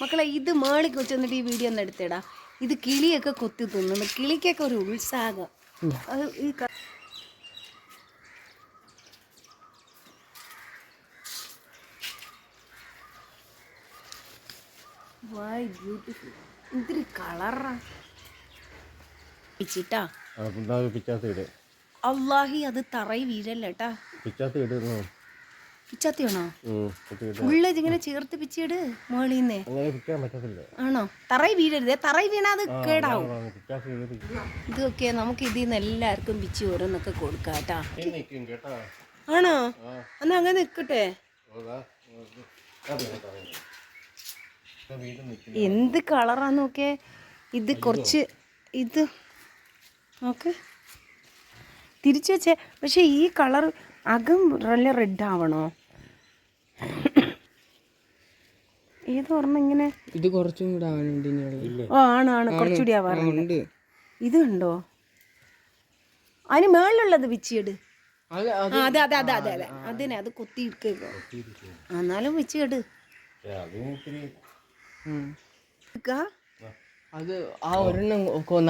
മക്കളെ ഇത് മേളിൽ വെച്ചെന്നിട്ട് ഈ വീഡിയോ ഒന്ന് എടുത്തിടാ. ഇത് കിളിയൊക്കെ കൊത്തി തിന്നുന്നു. കിളിക്കൊക്കെ ഒരു ഉത്സാഹം. അത് ഈ വൈ ബ്യൂട്ടിഫുൾ. എന്തൊരു കളറാ പിച്ചിട്ടാ. അള്ളാഹി അത് തറയി വീഴല്ലേട്ടാ. പിച്ചാത്തിയാണോ? ഉള്ളത് ഇങ്ങനെ ചേർത്ത് പിച്ചിട് മേളിന്നേ. ആണോ? തറയി വീഴരുതേ. തറയി വീണാ അത് കേടാവും. ഇതൊക്കെ നമുക്ക് ഇതിൽ നിന്ന് എല്ലാവർക്കും പിച്ചി ഓരോന്നൊക്കെ കൊടുക്കാം കേട്ടാ. ആണോ? എന്നാ അങ്ങനെ നിൽക്കട്ടെ. എന്ത് കളറാന്ന് നോക്കേ. ഇത് കുറച്ച് ഇത് നോക്ക് തിരിച്ചു വെച്ചേ. പക്ഷെ ഈ കളർ അകം നല്ല റെഡ് ആവണോ? ഏത് പറഞ്ഞ ഇങ്ങനെ ഇത് കുറച്ചും കൂടെ ആവാനുണ്ട്. ഓ ആണ് കുറച്ചുകൂടി ആവാറുണ്ട്. ഇത് കണ്ടോ? അതിന് മേളിലുള്ളത് പിച്ചിയിട്. അതെ അതെ അതെ അതെ അതെ അതിനെ അത് കൊത്തി ഇടുക്കോ. എന്നാലും പിച്ചിയിട്. അത് ആ ഒരെണ്ണം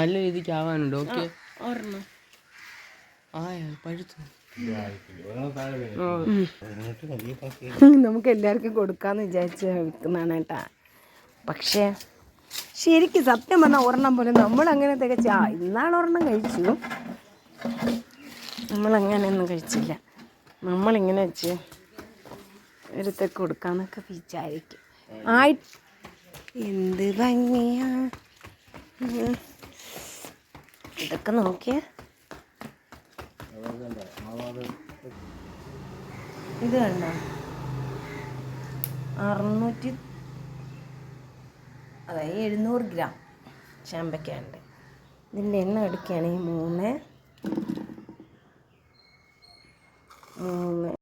നല്ല രീതിക്ക് ആവാനുണ്ട്. ഓക്കെ ഒരെണ്ണം പഴുത്തു. നമുക്ക് എല്ലാവർക്കും കൊടുക്കാന്ന് വിചാരിച്ച് വിൽക്കുന്നതാണ് കേട്ടാ. പക്ഷേ ശരിക്കും സത്യം പറഞ്ഞാൽ ഒരെണ്ണം പോലെ നമ്മളങ്ങനെ തികച്ച ഇന്നാണ് ഒരെണ്ണം കഴിച്ചു. നമ്മളങ്ങനെയൊന്നും കഴിച്ചില്ല. നമ്മളിങ്ങനെ വെച്ച് ഒരുത്തൊക്കെ കൊടുക്കാന്നൊക്കെ വിചാരിക്കും. എന്ത് ഭംഗിയാ ഇതൊക്കെ നോക്കിയേ. ഇത് കണ്ടോ? 700 ഗ്രാം ചാമ്പയ്ക്കുണ്ട്. ഇതിൻ്റെ എണ്ണം എടുക്കുകയാണെങ്കിൽ 3